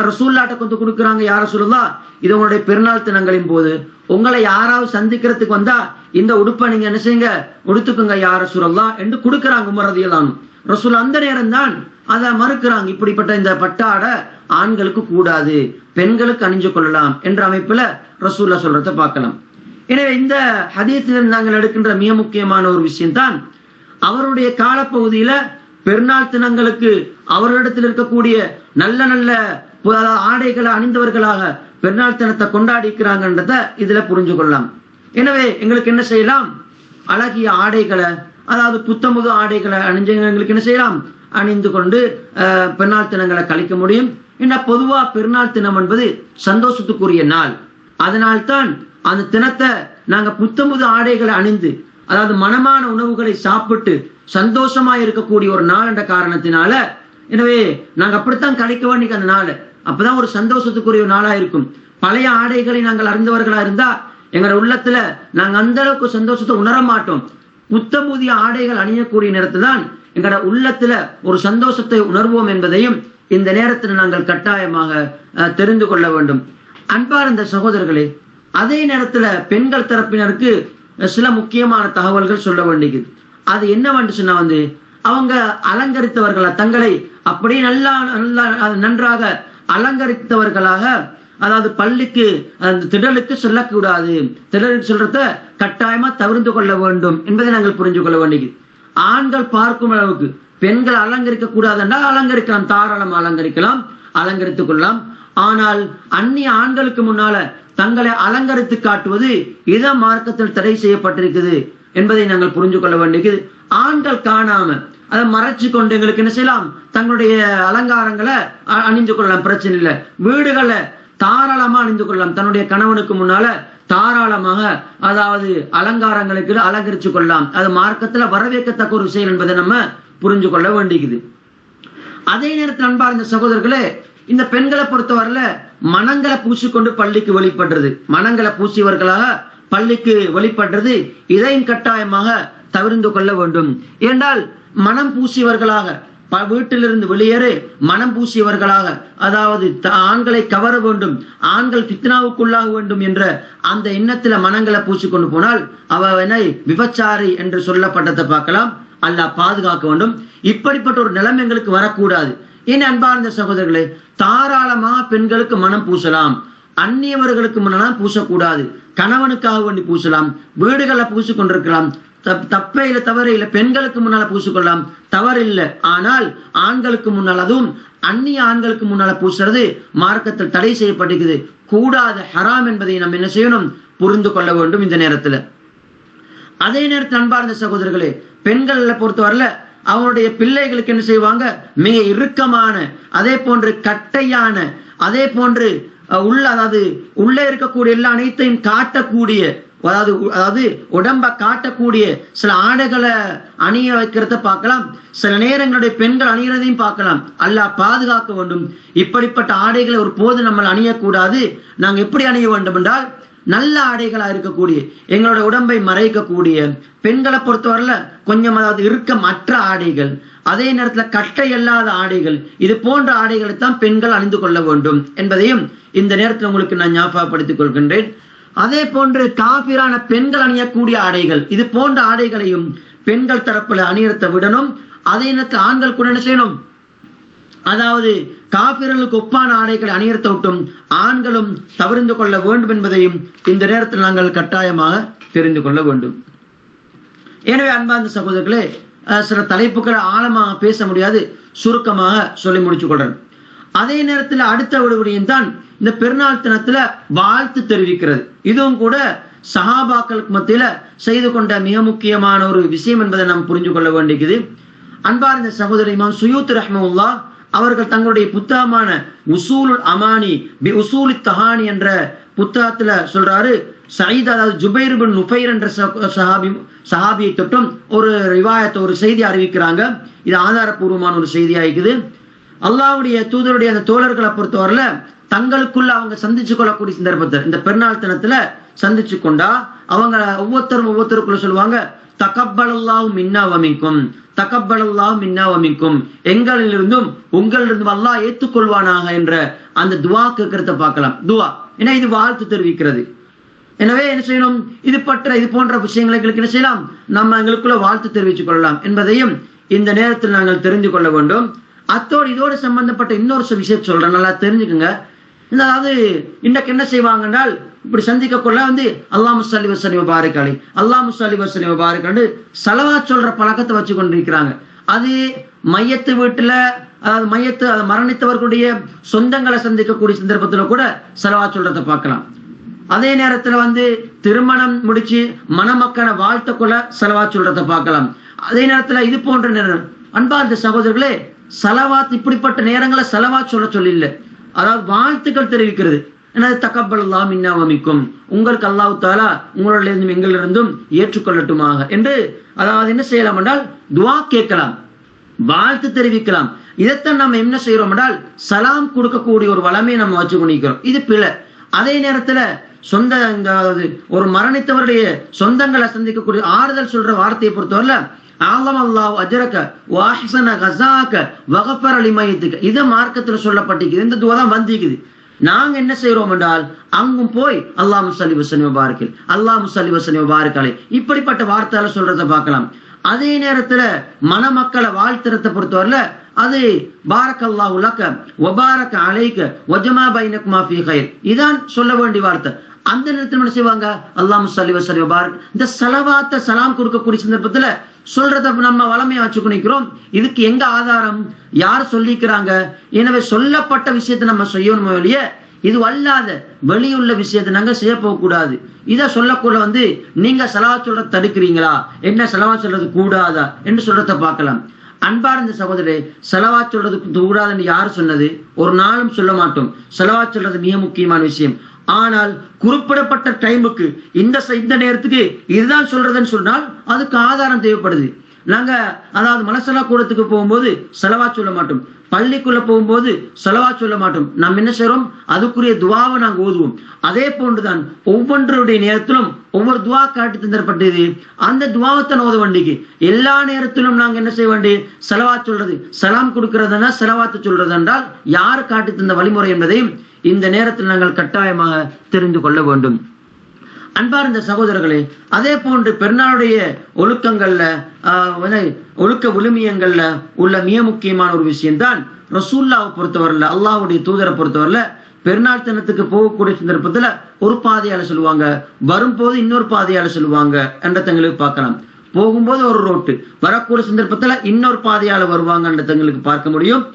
ரசூல்லாட்ட கொண்டு கொடுக்குறாங்க, யார சொல்லலாம், இது உங்களுடைய பெருநாள் தினங்களின் போது உங்களை யாராவது சந்திக்கிறதுக்கு வந்தா இந்த உடுப்பை நீங்க என்ன செய்யுங்க, உடுத்துக்குங்க யார சொல்லலாம் என்று கொடுக்குறாங்க உமர் ரலியல்லாஹு அன்ஹு. ரசூல் அந்த நேரம் தான் அதை மறுக்கிறாங்க, இப்படிப்பட்ட இந்த பட்டாட ஆண்களுக்கு கூடாது, பெண்களுக்கு அணிஞ்சு கொள்ளலாம் என்ற அமைப்புல ரசூல்லா சொல்றத பார்க்கலாம். எனவே இந்த ஹதீஸில் நாங்கள் எடுக்கின்ற மிக முக்கியமான ஒரு விஷயம் தான், அவருடைய காலப்பகுதியில பெருநாள் தினங்களுக்கு அவர்களிடத்தில் இருக்கக்கூடிய நல்ல நல்ல ஆடைகளை அணிந்தவர்களாக பெருநாள் தினத்தை கொண்டாடிக்கிறாங்கன்றத இதுல புரிஞ்சு கொள்ளலாம். எனவே எங்களுக்கு என்ன செய்யலாம், அழகிய ஆடைகளை அதாவது புத்தமுது ஆடைகளை அணிஞ்சவங்களுக்கு என்ன செய்யலாம், அணிந்து கொண்டு பெருநாள் தினங்களை கழிக்க முடியும். ஏன்னா பொதுவா பெருநாள் தினம் என்பது சந்தோஷத்துக்குரிய நாள். அதனால்தான் அந்த தினத்தை நாங்க புத்தமுது ஆடைகளை அணிந்து அதாவது மனமான உணவுகளை சாப்பிட்டு சந்தோஷமா இருக்கக்கூடிய ஒரு நாள் என்ற காரணத்தினால, எனவே நாங்க அப்படித்தான் கழிக்க வேண்டிய அந்த நாள். அப்பதான் ஒரு சந்தோஷத்துக்குரிய நாளா இருக்கும். பழைய ஆடைகளை நாங்கள் அறிந்தவர்களா இருந்தா எங்களோட உள்ளத்துல நாங்க அந்த அளவுக்கு சந்தோஷத்தை உணர மாட்டோம். புத்தமுதிய ஆடைகள் அணியக்கூடிய நேரத்தில் தான் எங்களோட உள்ளத்துல ஒரு சந்தோஷத்தை உணர்வோம் என்பதையும் இந்த நேரத்தில் நாங்கள் கட்டாயமாக தெரிந்து கொள்ள வேண்டும். அன்பார்ந்த சகோதரர்களே, அதே நேரத்துல பெண்கள் தரப்பினருக்கு சில முக்கியமான தகவல்கள் சொல்ல வேண்டியது. அது என்னவென்று சொன்னா அவங்க அலங்கரித்தவர்களா, தங்களை அப்படி நன்றாக அலங்கரித்தவர்களாக, அதாவது பள்ளிக்கு அந்த திடலுக்கு சொல்லக்கூடாது, திடலுக்கு சொல்றத கட்டாயமா தவிர்த்து கொள்ள வேண்டும் என்பதை நாங்கள் புரிஞ்சு கொள்ள வேண்டியது. ஆண்கள் பார்க்கும் அளவுக்கு பெண்கள் அலங்கரிக்க கூடாதுன்னா அலங்கரிக்கலாம், தாராளம் அலங்கரிக்கலாம், அலங்கரித்துக் கொள்ளலாம். ஆனால் அந்நிய ஆண்களுக்கு முன்னால தங்களை அலங்கரித்து காட்டுவது இத மார்க்கத்தில் தடை செய்யப்பட்டிருக்குது என்பதை நாங்கள் புரிஞ்சு கொள்ள வேண்டியது. ஆண்கள் காணாம அதை மறைச்சு கொண்டு எங்களுக்கு என்ன செய்யலாம், தங்களுடைய அலங்காரங்களை அணிந்து கொள்ளலாம், பிரச்சனை இல்லை. வீடுகளை தாராளமா அணிந்து கொள்ளலாம், தன்னுடைய கணவனுக்கு முன்னால தாராளமாக அதாவது அலங்காரங்களுக்கு அலங்கரிச்சு கொள்ளலாம். அது மார்க்கத்துல வரவேற்கத்தக்க ஒரு விஷயம் என்பதை நம்ம புரிஞ்சு கொள்ள வேண்டியது. அதே நேரத்தில் அன்பார்ந்த சகோதரர்களே, இந்த பெண்களை பொறுத்தவரையில மனங்களை பூசிக்கொண்டு பள்ளிக்கு வெளிப்படுறது, மனங்களை பூசியவர்களாக பள்ளிக்கு வெளிப்படுறது, இதையும் கட்டாயமாக தவிர்த்து கொள்ள வேண்டும். ஏனென்றால் மனம் பூசியவர்களாக வீட்டிலிருந்து வெளியேறு, மனம் பூசியவர்களாக, அதாவது ஆண்களை கவர வேண்டும், ஆண்கள் ஃபித்னாவுக்குள்ளாக வேண்டும் என்ற அந்த எண்ணத்துல மனங்களை பூசிக்கொண்டு போனால் அவ விபச்சாரி என்று சொல்லப்பட்டதை பார்க்கலாம். அல்லாஹ் பாதுகாக்க வேண்டும். இப்படிப்பட்ட ஒரு நிலைமை எங்களுக்கு வரக்கூடாது. ஏன் அன்பார்ந்த சகோதரர்களே, தாராளமாக பெண்களுக்கு மனம் பூசலாம், அந்நியவர்களுக்கு முன்னெல்லாம் பூசக்கூடாது. கணவனுக்காக வேண்டி பூசலாம், வீடுகளை பூசி கொண்டிருக்கலாம், தப்பே இல்லை, தவறு இல்லை. பெண்களுக்கு முன்னால பூசிக்கொள்ளலாம், தவறு இல்லை. ஆனால் ஆண்களுக்கு முன்னால், அதுவும் அந்நிய ஆண்களுக்கு முன்னால பூசுறது மார்க்கத்தில் தடை செய்யப்பட்டிருக்குது, கூடாது, ஹராம் என்பதை நம்ம என்ன செய்யணும், புரிந்து கொள்ள வேண்டும் இந்த நேரத்துல. அதே நேரத்தில் அன்பார்ந்த சகோதரர்களே, பெண்களை பொறுத்தவரையில அவங்களுடைய பிள்ளைகளுக்கு என்ன செய்வாங்க, மிக இறுக்கமான, அதே போன்று கட்டையான, அதே போன்று அதாவது உள்ளே இருக்கக்கூடிய எல்லா அனைத்தையும் காட்டக்கூடிய, அதாவது உடம்ப காட்டக்கூடிய சில ஆடைகளை அணிய வைக்கிறத பார்க்கலாம். சில நேரங்களுடைய பெண்கள் அணிகிறதையும் பார்க்கலாம். அல்லாஹ் பாதுகாக்க வேண்டும். இப்படிப்பட்ட ஆடைகளை ஒரு போது நம்ம அணியக்கூடாது. நாங்க எப்படி அணிய வேண்டும் என்றால், நல்ல ஆடைகளா இருக்கக்கூடிய, எங்களோட உடம்பை மறைக்கக்கூடிய, பெண்களை பொறுத்தவரையில கொஞ்சம் அதாவது இறுக்கமற்ற ஆடைகள், அதே நேரத்துல கட்டை இல்லாத ஆடைகள், இது போன்ற ஆடைகளை தான் பெண்கள் அணிந்து கொள்ள வேண்டும் என்பதையும் இந்த நேரத்தில் உங்களுக்கு நான் ஞாபகப்படுத்திக் கொள்கின்றேன். அதே போன்று காபிரான பெண்கள் அணியக்கூடிய ஆடைகள், இது போன்ற ஆடைகளையும் பெண்கள் தரப்புல அணியத்தை விடணும். அதே நேரத்தில் ஆண்கள் கூட என்ன செய்யணும், அதாவது காபிர்களுக்கு ஒப்பான ஆடைகளை அணியத்தை விட்டும் ஆண்களும் தவிர்த்து கொள்ள வேண்டும் என்பதையும் இந்த நேரத்தில் நாங்கள் கட்டாயமாக தெரிந்து கொள்ள வேண்டும். எனவே அன்பார்ந்த சகோதரர்களே, சில தலைப்புகளை ஆழமாக பேச முடியாது, சுருக்கமாக சொல்லி முடிச்சு கொள்றேன். அதே நேரத்தில் அடுத்த விடுவிடையும் தான் இந்த பெருநாள் தினத்துல வாழ்த்து தெரிவிக்கிறது. இதுவும் கூட சஹாபாக்களுக்கு மத்தியில செய்து கொண்ட மிக முக்கியமான ஒரு விஷயம் என்பதை நாம் புரிஞ்சு கொள்ள வேண்டியது. அன்பார்ந்த சகோதரி இமாம் சுயூத் ரஹ்மத்துல்லாஹ் அவர்கள் தங்களுடைய புத்தகமான உசூலுல் அமானி பி உசூலி தஹானி என்ற புத்தகத்துல சொல்றாரு, சயீத் அதாவது ஜுபைர் பின் நுஃபைர் என்ற சஹாபியை தொட்டும் ஒரு ரிவாயத்தை, ஒரு செய்தி அறிவிக்கிறாங்க. இது ஆதாரபூர்வமான ஒரு செய்தியா இருக்குது. அல்லாஹ்வுடைய தூதருடைய அந்த தோழர்களை பொறுத்தவரையில தங்களுக்குள்ள அவங்க சந்திச்சு கொள்ளக்கூடிய சந்தர்ப்பத்தை இந்த பெருநாள் தினத்துல சந்திச்சு கொண்டா அவங்க ஒவ்வொருத்தருக்குள்ள சொல்லுவாங்க, தகப்பலல்லாஹு மின்னா வ மின்கும், தகப்பலல்லாஹு மின்னா வ மின்கும், எங்களிலிருந்தும் உங்களிலிருந்தும் அல்லாஹ் ஏற்றுக்கொள்வானாக என்ற அந்த துவா கேட்கறத பார்க்கலாம். துவா ஏன்னா இது வாழ்த்து தெரிவிக்கிறது. எனவே என்ன செய்யணும், இது போன்ற விஷயங்களை எங்களுக்கு என்ன செய்யலாம், நம்ம எங்களுக்குள்ள வாழ்த்து தெரிவித்துக் கொள்ளலாம் என்பதையும் இந்த நேரத்தில் நாங்கள் தெரிந்து கொள்ள வேண்டும். அத்தோடு இதோடு சம்பந்தப்பட்ட இன்னொரு விஷயம் சொல்றேன், நல்லா தெரிஞ்சுக்குங்க. அதாவது இன்னைக்கு என்ன செய்வாங்க என்றால், இப்படி சந்திக்க கொள்ள அல்லாஹு ஸல்லி வஸல்லிம் வபாரிக் அலைஹி, அல்லாஹு ஸல்லி வஸல்லிம் வபாரிக் என்று ஸலவாத் சொல்ற பழக்கத்தை வச்சு கொண்டிருக்கிறாங்க. அது மையத்து வீட்டுல, அதாவது மையத்து மரணித்தவர்களுடைய சொந்தங்களை சந்திக்கக்கூடிய சந்தர்ப்பத்துல கூட ஸலவாத் சொல்றதை பார்க்கலாம். அதே நேரத்துல திருமணம் முடிச்சு மணமக்களை வாழ்த்த கொள்ள ஸலவாத் சொல்றதை பார்க்கலாம். அதே நேரத்துல இது போன்ற நேரம் அன்பார்ந்த சகோதரர்களே, ஸலவாத் இப்படிப்பட்ட நேரங்களை ஸலவாத் சொல்ல இல்லை, அதாவது வாழ்த்துக்கள் தெரிவிக்கிறது. தகப்பலல்லாஹு மின்னா வ மின்கும், உங்களுக்கு அல்லாஹ் தஆலா உங்களிலிருந்தும் எங்களிலிருந்தும் ஏற்றுக்கொள்ளட்டுமாக என்று, அதாவது என்ன செய்யலாம் என்றால் துஆ கேட்கலாம், வாழ்த்து தெரிவிக்கலாம். இதைத்தான் நம்ம என்ன செய்யறோம் என்றால் சலாம் கொடுக்கக்கூடிய ஒரு வளமையை நம்ம வச்சு கொண்டிருக்கிறோம். இது பிழை. அதே நேரத்துல அதாவது ஒரு மரணித்தவருடைய சொந்தங்களை சந்திக்கக்கூடிய ஆறுதல் சொல்ற வார்த்தையை பொறுத்தவரையில அல்லாஹ் அஜ்ரக வ அஹ்ஸன கஸாக வ கஃபர லிமையித்க, இது மார்க்கத்துல சொல்லப்பட்டிருக்குது. இந்த துஆ தான் வந்திருக்குது. நாங்க என்ன செய்யறோம் என்றால் அங்கும் போய் அல்லாஹு ஸல்லி வஸல்லிம் வபாரிக் அலைஹி, அல்லாஹு ஸல்லி வஸல்லிம் வபாரிக் அலைஹி இப்படிப்பட்ட வார்த்தையால சொல்றதை பார்க்கலாம். அதே நேரத்துல மணமக்களை வாழ்த்துறதை பொறுத்தவரையில அது பாரக்கல்லாஹு லக வ பாரக அலைக வ ஜமா பைனகுமா ஃபீ கைர், இதான் சொல்ல வேண்டிய வார்த்தை. அந்த நேரத்தில் என்ன செய்வாங்க, அல்லாஹு ஸல்லி வஸல்லிம் வபாரிக், இந்த ஸலவாத்தை சலாம் கொடுக்கக்கூடிய சந்தர்ப்பத்துல சொல்றத நம்ம வளமையா வச்சுக்கொண்டிருக்கிறோம். இதுக்கு எங்க ஆதாரம், யார் சொல்லிக்கிறாங்க? எனவே சொல்லப்பட்ட விஷயத்தை நம்ம செய்யணும் வெளிய, இது அல்லாத வெளியுள்ள விஷயத்தை நாங்க செய்ய போக கூடாது. இதை சொல்லக்கூட நீங்க ஸலவாத் சொல்றத தடுக்கிறீங்களா, என்ன ஸலவாத் சொல்றது கூடாதா என்று சொல்றத பார்க்கலாம். அன்பார்ந்த சகோதரே, ஸலவாத் சொல்றது கூடாதுன்னு யார் சொன்னது? ஒரு நாளும் சொல்ல மாட்டோம். ஸலவாத் சொல்றது மிக முக்கியமான விஷயம். ஆனால் குறிப்பிடப்பட்ட டைமுக்கு இந்த நேரத்துக்கு இதுதான் சொல்றதுன்னு சொன்னால் அதுக்கு ஆதாரம் தேவைப்படுது. நாங்க அதாவது மலசலா கூடத்துக்கு போகும்போது ஸலவாத் சொல்ல மாட்டோம், பள்ளிக்குள்ள போகும்போது ஸலவாத் சொல்ல மாட்டோம். நாம் என்ன செய்றோம்? அதுக்குரிய துவாவை நாங்க ஓதுவோம். அதே போன்றுதான் ஒவ்வொன்றுடைய நேரத்திலும் ஒவ்வொரு துவா காட்டி தந்தப்பட்டது. அந்த துவாவத்தை ஓத வேண்டிக்கு எல்லா நேரத்திலும் நாங்க என்ன செய்ய வேண்டிய ஸலவாத் சொல்றது, சலாம் கொடுக்கிறதுனா ஸலவாத்து சொல்றது என்றால் யார் காட்டி தந்த வழிமுறை என்பதையும் இந்த நேரத்தில் நாங்கள் கட்டாயமாக தெரிந்து கொள்ள வேண்டும். அன்பார்ந்த சகோதரர்களே, அதே போன்று பெருநாளுடைய ஒழுக்கங்கள்ல ஒழுக்க விழுமியங்கள்ல உள்ள மிக முக்கியமான ஒரு விஷயம்தான் ரசூல்லாவை பொறுத்தவரையில, அல்லாஹ்வுடைய தூதரை பொறுத்தவரையில பெருநாள் தினத்துக்கு போகக்கூடிய சந்தர்ப்பத்துல ஒரு பாதையால சொல்லுவாங்க, வரும்போது இன்னொரு பாதையால சொல்லுவாங்க என்ற தங்களுக்கு பார்க்கலாம். போகும்போது ஒரு ரோட்டு, வரக்கூடிய சந்தர்ப்பத்துல இன்னொரு பாதையால வருவாங்க என்ற தங்களுக்கு பார்க்க முடியும்.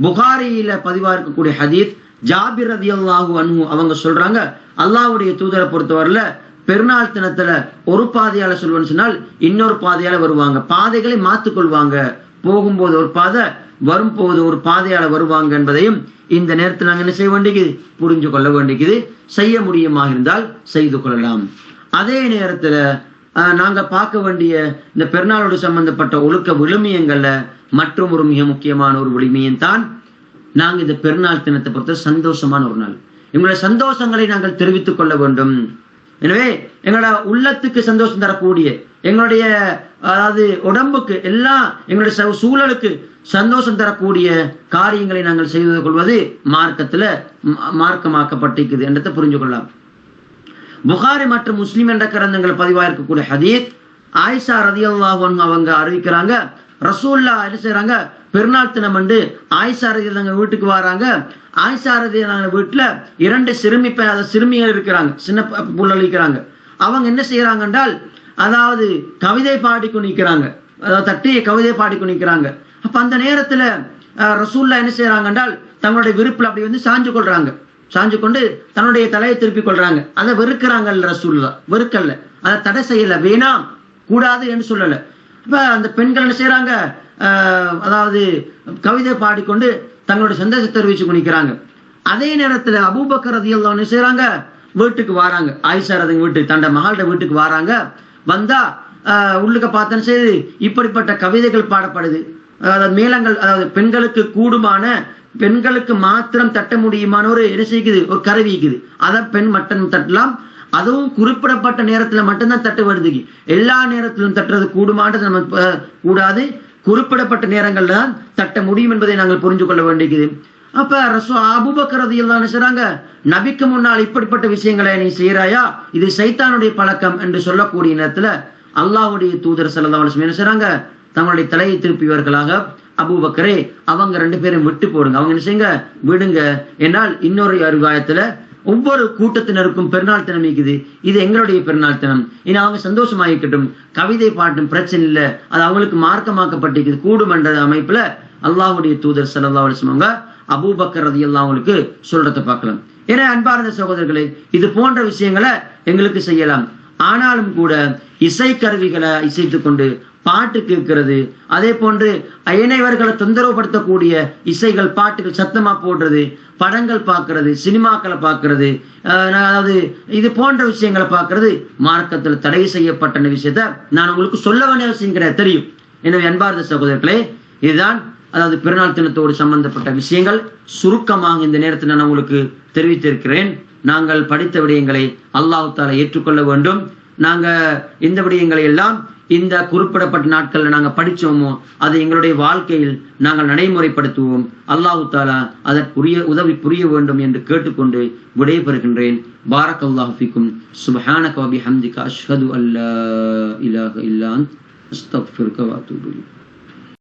புகாரியில பதிவா இருக்கக்கூடிய ஹதீஸ், ஜாபிர் ரலியல்லாஹு அன்ஹு அவங்க சொல்றாங்க, அல்லாஹ்வுடைய தூதரை பொறுத்தவரையில பெருநாள் தினத்துல ஒரு பாதையால சொல்லுவேன்னு சொன்னால் இன்னொரு பாதையால வருவாங்க, பாதைகளை மாத்திக் கொள்வாங்க. போகும்போது ஒரு பாதை, வரும்போது ஒரு பாதையால வருவாங்க என்பதையும் இந்த நேரத்தில் நாங்க என்ன செய்ய வேண்டியது, புரிஞ்சு கொள்ள வேண்டியது. செய்ய முடியுமாக இருந்தால் செய்து கொள்ளலாம். அதே நேரத்துல நாங்க பார்க்க வேண்டிய இந்த பெருநாளோடு சம்பந்தப்பட்ட ஒழுக்க விழுமியங்கள்ல மற்றும் ஒரு மிக முக்கியமான ஒரு விழுமியம் தான், நாங்க இந்த பெருநாள் தினத்தை பொறுத்த சந்தோஷமான ஒரு நாள். எங்களுடைய சந்தோஷங்களை நாங்கள் தெரிவித்துக் கொள்ள வேண்டும். எனவே எங்களோட உள்ளத்துக்கு சந்தோஷம் தரக்கூடிய, எங்களுடைய அதாவது உடம்புக்கு எல்லாம் எங்களுடைய சூழலுக்கு சந்தோஷம் தரக்கூடிய காரியங்களை நாங்கள் செய்து கொள்வது மார்க்கத்துல மார்க்கமாக்கப்பட்டிருக்குது என்றதை புரிஞ்சு கொள்ளலாம். புகாரி மற்றும் முஸ்லிம் என்ற கிரந்தங்கள் பதிவாக இருக்கக்கூடிய ஹதீஸ், ஆயிஷா ரலியல்லாஹு அன்ஹா அவங்க அறிவிக்கிறாங்க, ரசூலுல்லாஹ் என்ன செய்றாங்க, பெருநாள் தினம் வந்து ஆயிஷா ரலியல்லாஹு வீட்டுக்கு வராங்க. ஆயிஷா ரலியல்லாஹு வீட்டுல 2 சிறுமிகள் இருக்கிறாங்க, சின்ன புள்ளல் இருக்கிறாங்க. அவங்க என்ன செய்யறாங்க என்றால், அதாவது கவிதை பாடிக்கொண்டு நிற்கிறாங்க, அதாவது தட்டி கவிதை பாடிக்கொண்டு நிற்கிறாங்க. அப்ப அந்த நேரத்துல ரசூலுல்லாஹ் என்ன செய்யறாங்க என்றால், தங்களுடைய விருப்பில் அப்படி வந்து சாஞ்சு கொள்றாங்க, சாஞ்சு கொண்டு தன்னுடைய தலையை திருப்பிக் கொள்றாங்க. அதை வெறுக்கிறாங்கல்ல ரசூலுல்லாஹ், வெறுக்கல்ல, அதை தடை செய்யல, வேணாம் கூடாது என்று சொல்லல. இப்ப அந்த பெண்கள் என்ன செய்யறாங்க, அதாவது கவிதை பாடிக்கொண்டு தங்களுடைய சந்தோஷத்தை தெரிவிச்சு கொண்டிருக்கிறாங்க. அதே நேரத்துல அபூபக்கர் ரலியல்லாஹு அன்ஹு செய்றாங்க, வீட்டுக்கு வராங்க, ஆயிஷா ரதி வீட்டுக்கு, தண்ட மகள்கிட்ட வீட்டுக்கு வராங்க. வந்தா உள்ளுக்க பார்த்தேன்னு செய்து இப்படிப்பட்ட கவிதைகள் பாடப்படுது, அதாவது மேளங்கள், அதாவது பெண்களுக்கு கூடுமான, பெண்களுக்கு மாத்திரம் தட்ட முடியுமான ஒரு என்ன செய்யுது, ஒரு கருவி இருக்குது. அதை பெண் மட்டும் தட்டலாம், அதுவும் குறிப்பிடப்பட்ட நேரத்துல மட்டும்தான் தட்டு வருது. எல்லா நேரத்திலும் தட்டுறது கூடுமானது நம்ம கூடாது, குறிப்பிடப்பட்ட நேரங்கள்ல தான் தட்ட முடியும் என்பதை நாங்கள் புரிஞ்சு கொள்ள வேண்டியது. அப்ப அபூபக்கர் ரலியல்லாஹு அன்ஹு சொல்றாங்க, நபிக்கு முன்னால் இப்படிப்பட்ட விஷயங்களை நீ செய்யறாயா, இது சைத்தானுடைய பழக்கம் என்று சொல்லக்கூடிய நேரத்துல அல்லாஹ்வுடைய தூதர் ஸல்லல்லாஹு அலைஹி வஸல்லம் என்ன செய்றாங்க, தங்களுடைய தலையை திருப்பியவர்களாக, அபூபக்கரே அவங்க 2 பேரும் விட்டு போடுங்க, அவங்க என்ன செய்யுங்க, விடுங்க. என்னால் இன்னொரு அறிவாயத்துல ஒவ்வொரு கூட்டத்தினருக்கும் பெருநாள் தினம் இருக்குது, இது எங்களுடைய பெருநாள் தினம், இனி அவங்க சந்தோஷமாயிக்கட்டும், கவிதை பாட்டும் பிரச்சனை இல்லை, அது அவங்களுக்கு மார்க்கமாக்கப்பட்டிருக்குது கூடும் என்ற அமைப்புல அல்லாஹ்வுடைய தூதர் ஸல்லல்லாஹு அலைஹி வஸல்லம் அபூபக்கர் ரலியல்லாஹு அன்ஹுக்கு சொல்றதை பார்க்கலாம். ஏன்னா அன்பார்ந்த சகோதரர்களே, இது போன்ற விஷயங்களை எங்களுக்கு செய்யலாம். ஆனாலும் கூட இசை கருவிகளை இசைத்துக் கொண்டு பாட்டு கேட்கிறது, அதே போன்று அயனைவர்களை தொந்தரவுபடுத்தக்கூடிய இசைகள், பாட்டுகள் சத்தமா போடுறது, படங்கள் பார்க்கறது, சினிமாக்களை பார்க்கறது, அதாவது இது போன்ற விஷயங்களை பார்க்கறது மார்க்கத்தில் தடை செய்யப்பட்ட விஷயத்த நான் உங்களுக்கு சொல்ல வேண்டிய அவசியம் கிடையாது, தெரியும். எனவே அன்பார்ந்த சகோதரர்களே, இதுதான் அதாவது பெருநாள் தினத்தோடு சம்பந்தப்பட்ட விஷயங்கள் சுருக்கமாக இந்த நேரத்தில் நான் உங்களுக்கு தெரிவித்திருக்கிறேன். நாங்கள் படித்த விடயங்களை அல்லாஹ் தஆலா ஏற்றுக்கொள்ள வேண்டும். நாங்க இந்த விடயங்களை எல்லாம் இந்த குறிப்பிடப்பட்ட நாட்கள்ல நாங்க படிச்சோமோ அதை எங்களுடைய வாழ்க்கையில் நாங்கள் நடைமுறைப்படுத்துவோம். அல்லாஹ் தஆலா அதற்குரிய உதவி புரிய வேண்டும் என்று கேட்டுக்கொண்டு விடைபெறுகின்றேன். பாரக்கல்லாஹு ஃபீக்கும். சுப்ஹானக வ பிஹம்திக அஷ்ஹது அல்லா இலாஹா இல்லா அன்த அஸ்தக்ஃபிருக வ அத்தூபு இலைக்.